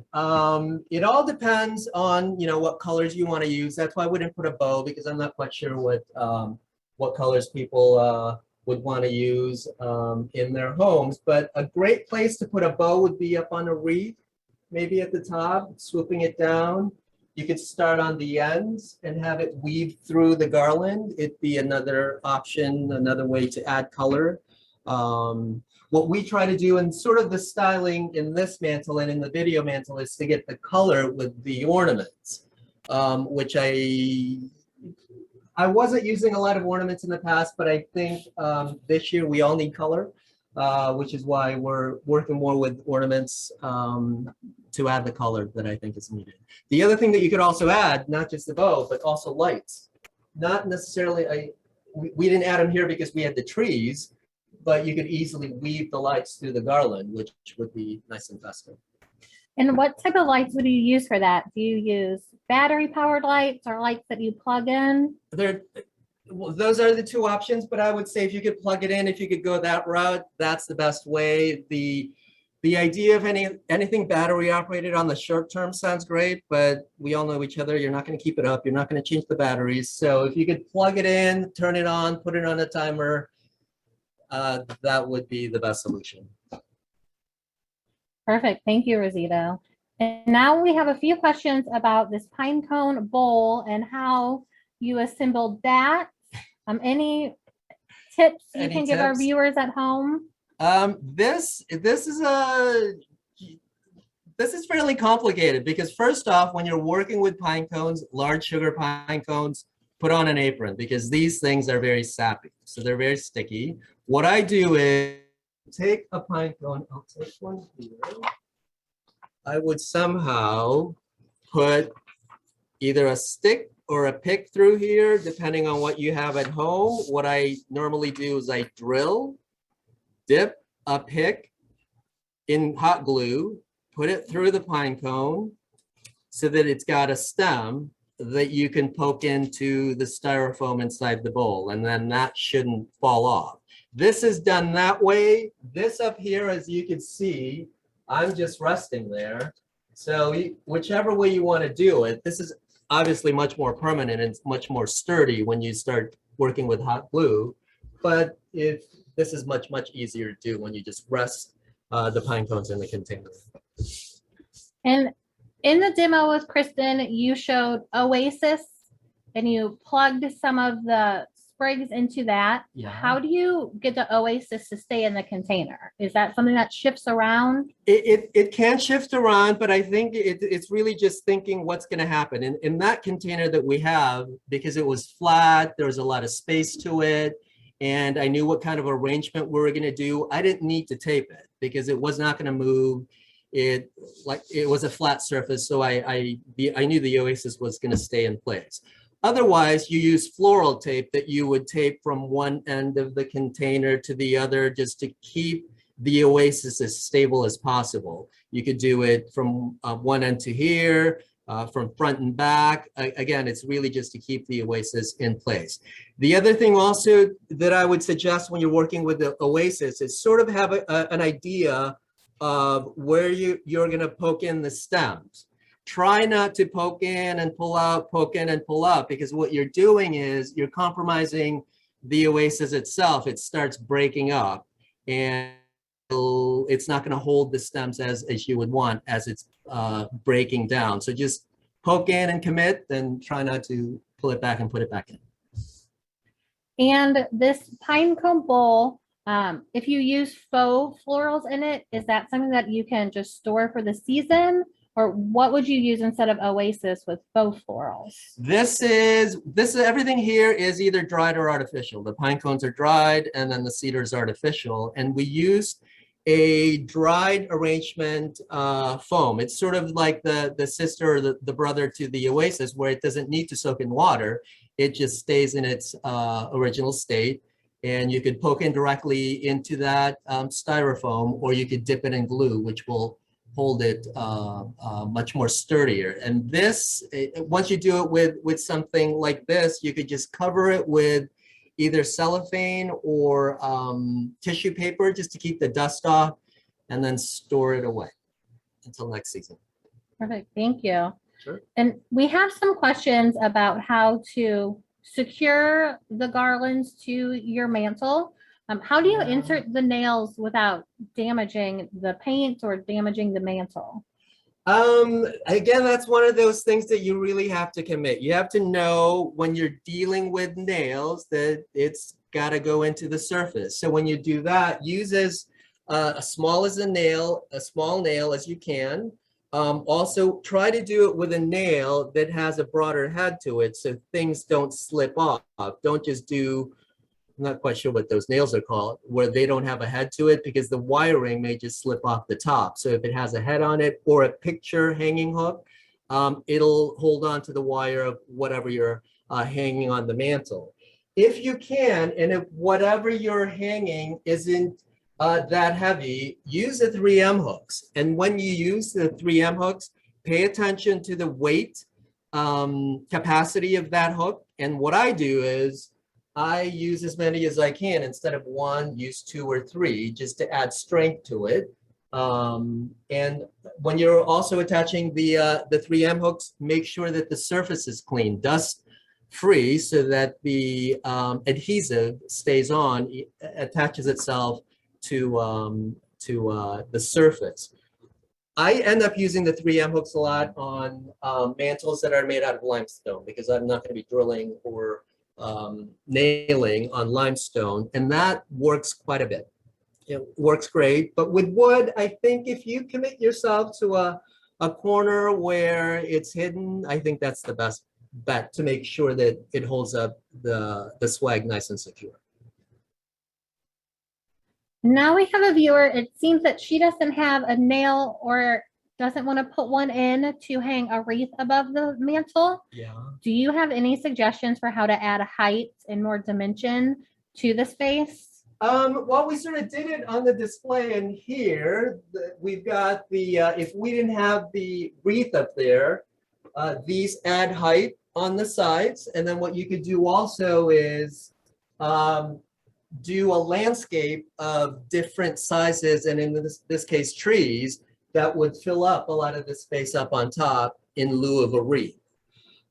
It all depends on what colors you want to use. That's why I wouldn't put a bow, because I'm not quite sure what colors people would want to use in their homes. But a great place to put a bow would be up on a wreath, maybe at the top, swooping it down. You could start on the ends and have it weave through the garland. It'd be another option, another way to add color. What we try to do, and sort of the styling in this mantle and in the video mantle, is to get the color with the ornaments, which I wasn't using a lot of ornaments in the past, but I think this year we all need color, which is why we're working more with ornaments to add the color that I think is needed. The other thing that you could also add, not just the bow, but also lights. Not necessarily, we didn't add them here because we had the trees, but you could easily weave the lights through the garland, which would be nice and festive. And what type of lights would you use for that? Do you use battery powered lights or lights that you plug in? Well, those are the two options, but I would say if you could plug it in, if you could go that route, that's the best way. The idea of anything battery operated on the short term sounds great, but we all know each other. You're not going to keep it up. You're not going to change the batteries. So if you could plug it in, turn it on, put it on a timer, that would be the best solution. Perfect. Thank you, Resito. And now we have a few questions about this pine cone bowl and how you assembled that. Any tips you can give our viewers at home? This is fairly complicated, because first off, when you're working with pine cones, large sugar pine cones, put on an apron, because these things are very sappy, so they're very sticky. What I do is take a pine cone, I'll take one here. I would somehow put either a stick or a pick through here, depending on what you have at home. What I normally do is I drill, dip a pick in hot glue, put it through the pine cone so that it's got a stem that you can poke into the styrofoam inside the bowl, and then that shouldn't fall off. This is done that way. This up here, as you can see, I'm just resting there. So whichever way you want to do it, this is obviously much more permanent and much more sturdy when you start working with hot glue. But if this is much easier to do when you just rest the pine cones in the container. And in the demo with Kristen, you showed Oasis and you plugged some of the sprigs into that. Yeah. How do you get the Oasis to stay in the container? Is that something that shifts around? It can shift around, but I think it's really just thinking what's going to happen. In that container that we have, because it was flat, there was a lot of space to it, and I knew what kind of arrangement we were going to do. I didn't need to tape it because it was not going to move. It was a flat surface, so I knew the Oasis was going to stay in place. Otherwise, you use floral tape that you would tape from one end of the container to the other just to keep the Oasis as stable as possible. You could do it from one end to here, from front and back. Again, it's really just to keep the Oasis in place. The other thing also that I would suggest when you're working with the Oasis is sort of have an idea of where you're going to poke in the stems. Try not to poke in and pull out, poke in and pull out, because what you're doing is you're compromising the Oasis itself. It starts breaking up and it's not going to hold the stems as you would want as it's breaking down. So just poke in and commit, then try not to pull it back and put it back in. And this pine cone bowl, if you use faux florals in it, is that something that you can just store for the season? Or what would you use instead of Oasis with faux florals? This is everything here is either dried or artificial. The pine cones are dried and then the cedar is artificial. And we use a dried arrangement foam. It's sort of like the sister or the brother to the Oasis, where it doesn't need to soak in water. It just stays in its original state. And you could poke in directly into that styrofoam, or you could dip it in glue, which will hold it much more sturdier. And this, once you do it with something like this, you could just cover it with either cellophane or tissue paper just to keep the dust off, and then store it away until next season. Perfect, thank you. Sure. And we have some questions about how to secure the garlands to your mantle. How do you insert the nails without damaging the paint or damaging the mantle? Again, that's one of those things that you really have to commit. You have to know when you're dealing with nails that it's got to go into the surface. So when you do that, use as small as a small nail as you can. Also, try to do it with a nail that has a broader head to it so things don't slip off. Don't just do, I'm not quite sure what those nails are called, where they don't have a head to it, because the wiring may just slip off the top. So if it has a head on it or a picture hanging hook, it'll hold on to the wire of whatever you're hanging on the mantle. If you can, and if whatever you're hanging isn't that heavy, use the 3M hooks. And when you use the 3M hooks, pay attention to the weight capacity of that hook. And what I do is I use as many as I can. Instead of one, use 2 or 3 just to add strength to it. And when you're also attaching the 3M hooks, make sure that the surface is clean, dust free, so that the adhesive stays on, attaches itself to the surface. I end up using the 3M hooks a lot on mantles that are made out of limestone, because I'm not going to be drilling or nailing on limestone, and that works quite a bit. It works great. But with wood, I think if you commit yourself to a corner where it's hidden, I think that's the best bet to make sure that it holds up the swag nice and secure. Now we have a viewer. It seems that she doesn't have a nail or doesn't want to put one in to hang a wreath above the mantle, Yeah. do you have any suggestions for how to add a height and more dimension to the space? Well, we sort of did it on the display in here. We've got the, if we didn't have the wreath up there, these add height on the sides. And then what you could do also is do a landscape of different sizes, and in this case, trees, that would fill up a lot of the space up on top in lieu of a wreath.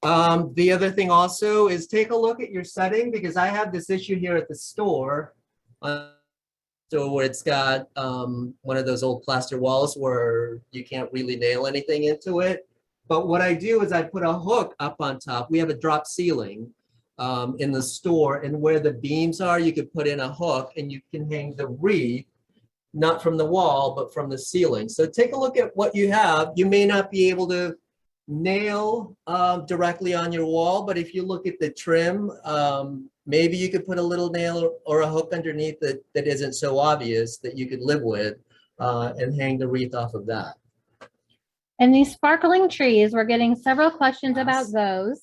The other thing also is take a look at your setting, because I have this issue here at the store. So where it's got one of those old plaster walls where you can't really nail anything into it. But what I do is I put a hook up on top. We have a drop ceiling in the store, and where the beams are, you could put in a hook and you can hang the wreath, not from the wall, but from the ceiling. So take a look at what you have. You may not be able to nail directly on your wall, but if you look at the trim, maybe you could put a little nail or a hook underneath that isn't so obvious, that you could live with, and hang the wreath off of that. And these sparkling trees, we're getting several questions Yes. about those.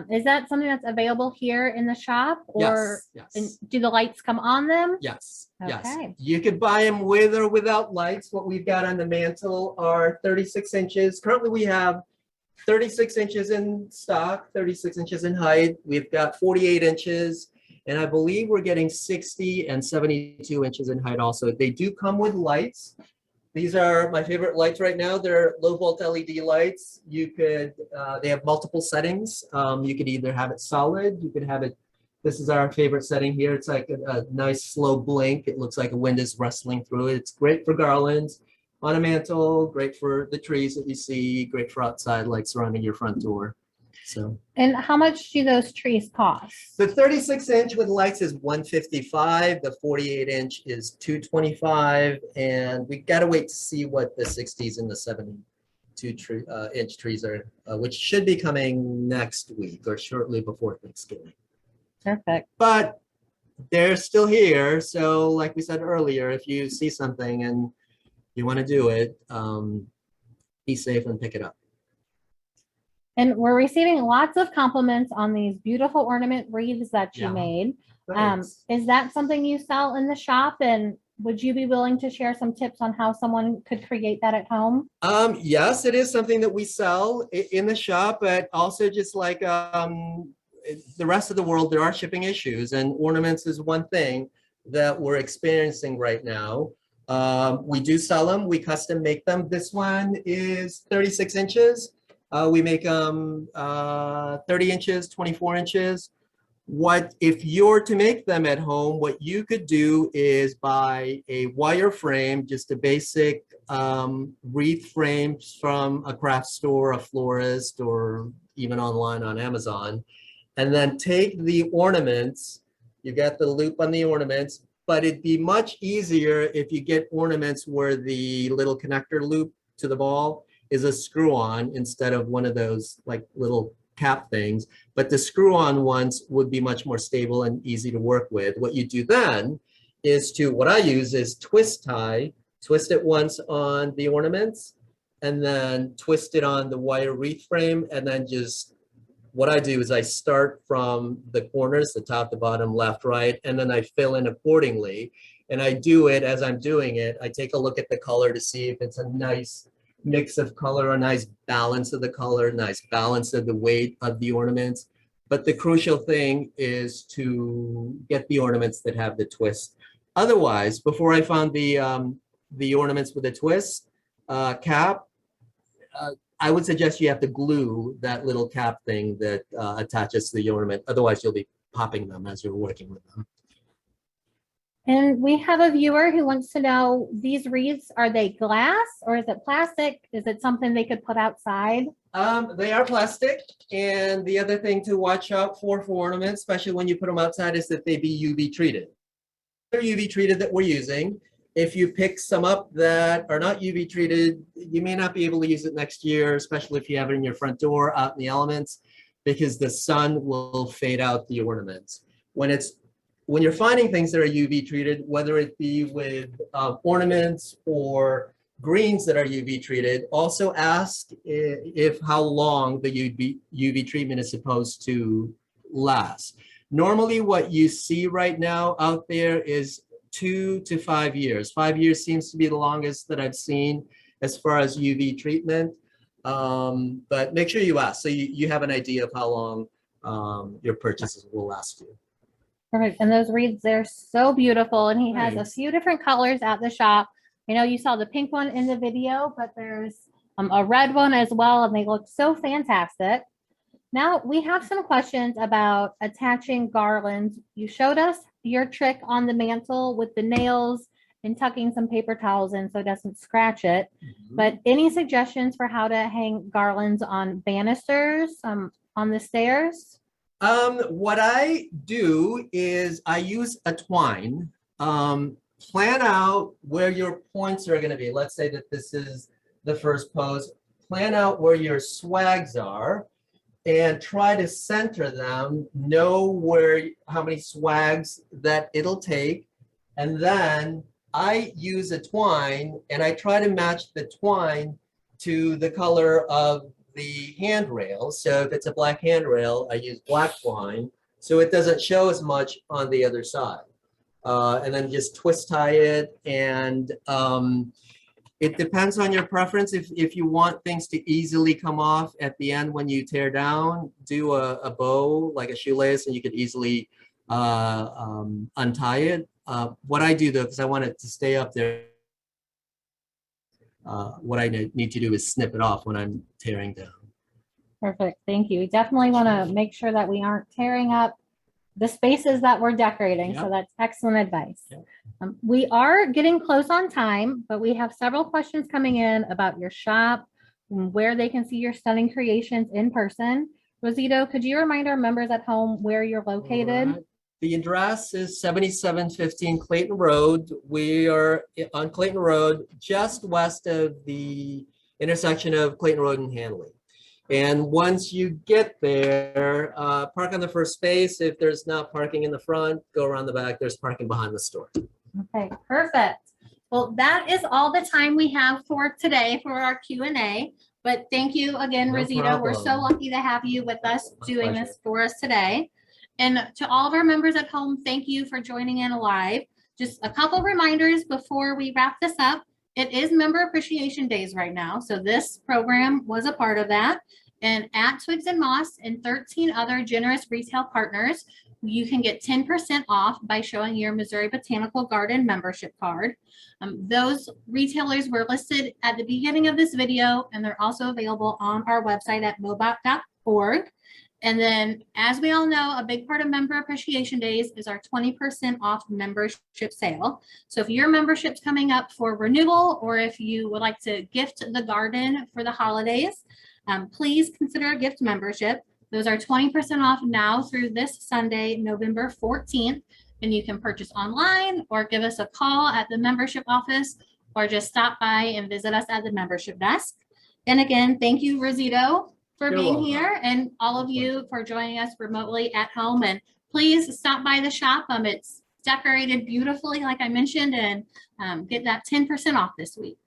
Is that something that's available here in the shop, or Yes. do the lights come on them? Yes. Okay. Yes. You could buy them with or without lights. What we've got on the mantle are 36 inches. Currently, we have 36 inches in stock, 36 inches in height. We've got 48 inches, and I believe we're getting 60 and 72 inches in height also. They do come with lights. These are my favorite lights right now. They're low volt LED lights. You could, they have multiple settings. You could either have it solid, you could have it, this is our favorite setting here. It's like a nice slow blink. It looks like a wind is rustling through it. It's great for garlands on a mantle, great for the trees that you see, great for outside, like surrounding your front door. So. And how much do those trees cost? The 36 inch with lights is $155. The 48 inch is $225. And we got to wait to see what the 60s and the 72 inch trees are, which should be coming next week or shortly before Thanksgiving. Perfect. But they're still here. So like we said earlier, if you see something and you want to do it, be safe and pick it up. And we're receiving lots of compliments on these beautiful ornament wreaths that you made. Is that something you sell in the shop? And would you be willing to share some tips on how someone could create that at home? Yes, it is something that we sell in the shop, but also just like the rest of the world, there are shipping issues, and ornaments is one thing that we're experiencing right now. We do sell them. We custom make them. This one is 36 inches. We make them 30 inches, 24 inches. What if you're to make them at home, what you could do is buy a wire frame, just a basic wreath frame from a craft store, a florist, or even online on Amazon, and then take the ornaments. You got the loop on the ornaments, but it'd be much easier if you get ornaments where the little connector loop to the ball is a screw-on instead of one of those like little cap things. But the screw-on ones would be much more stable and easy to work with. What you do then is what I use is twist tie, twist it once on the ornaments, and then twist it on the wire wreath frame. And then just, what I do is I start from the corners, the top, the bottom, left, right, and then I fill in accordingly. And I do it as I'm doing it. I take a look at the color to see if it's a nice mix of color, a nice balance of the color, nice balance of the weight of the ornaments. But the crucial thing is to get the ornaments that have the twist. Otherwise, before I found the ornaments with a twist cap, I would suggest you have to glue that little cap thing that attaches to the ornament. Otherwise, you'll be popping them as you're working with them. And we have a viewer who wants to know, these wreaths, are they glass or is it plastic? Is it something they could put outside? They are plastic. And the other thing to watch out for ornaments, especially when you put them outside, is that they be UV treated. They're UV treated that we're using. If you pick some up that are not UV treated, you may not be able to use it next year, especially if you have it in your front door out in the elements, because the sun will fade out the ornaments. When you're finding things that are UV treated, whether it be with ornaments or greens that are UV treated, also ask if how long the UV treatment is supposed to last. Normally what you see right now out there is 2 to 5 years. 5 years seems to be the longest that I've seen as far as UV treatment. But make sure you ask so you have an idea of how long your purchases will last you. Perfect. And those wreaths, they're so beautiful. And he has a Thanks. few different colors at the shop. I know you saw the pink one in the video, but there's a red one as well, and they look so fantastic. Now we have some questions about attaching garlands. You showed us your trick on the mantle with the nails and tucking some paper towels in so it doesn't scratch it. But any suggestions for how to hang garlands on banisters, on the stairs? What I do is I use a twine. Plan out where your points are going to be. Let's say that this is the first pose. Plan out where your swags are and try to center them. Know how many swags that it'll take. And then I use a twine and I try to match the twine to the color of the handrail. So if it's a black handrail, I use black twine so it doesn't show as much on the other side. And then just twist tie it, and it depends on your preference. If you want things to easily come off at the end when you tear down, do a bow like a shoelace and you could easily untie it. What I do though, because I want it to stay up there, what I need to do is snip it off when I'm tearing down. Perfect. Thank you. We definitely want to make sure that we aren't tearing up the spaces that we're decorating. Yep. So that's excellent advice. Yep. We are getting close on time, but we have several questions coming in about your shop and where they can see your stunning creations in person. Resito, could you remind our members at home where you're located? Right. The address is 7715 Clayton Road. We are on Clayton Road, just west of the intersection of Clayton Road and Hanley. And once you get there, park on the first space. If there's not parking in the front, go around the back. There's parking behind the store. Okay, perfect. Well, that is all the time we have for today for our Q&A. But thank you again, No Resito. problem. We're so lucky to have you with us My doing pleasure. this for us today. And to all of our members at home, thank you for joining in live. Just a couple reminders before we wrap this up. It is Member Appreciation Days right now, so this program was a part of that. And at Twigs and Moss and 13 other generous retail partners, you can get 10% off by showing your Missouri Botanical Garden membership card. Those retailers were listed at the beginning of this video, and they're also available on our website at mobot.org. And then, as we all know, a big part of Member Appreciation Days is our 20% off membership sale. So if your membership's coming up for renewal, or if you would like to gift the garden for the holidays, please consider a gift membership. Those are 20% off now through this Sunday, November 14th. And you can purchase online or give us a call at the membership office, or just stop by and visit us at the membership desk. And again, thank you, Resito, for You're being welcome. here, and all of you for joining us remotely at home. And please stop by the shop. It's decorated beautifully, like I mentioned, and get that 10% off this week.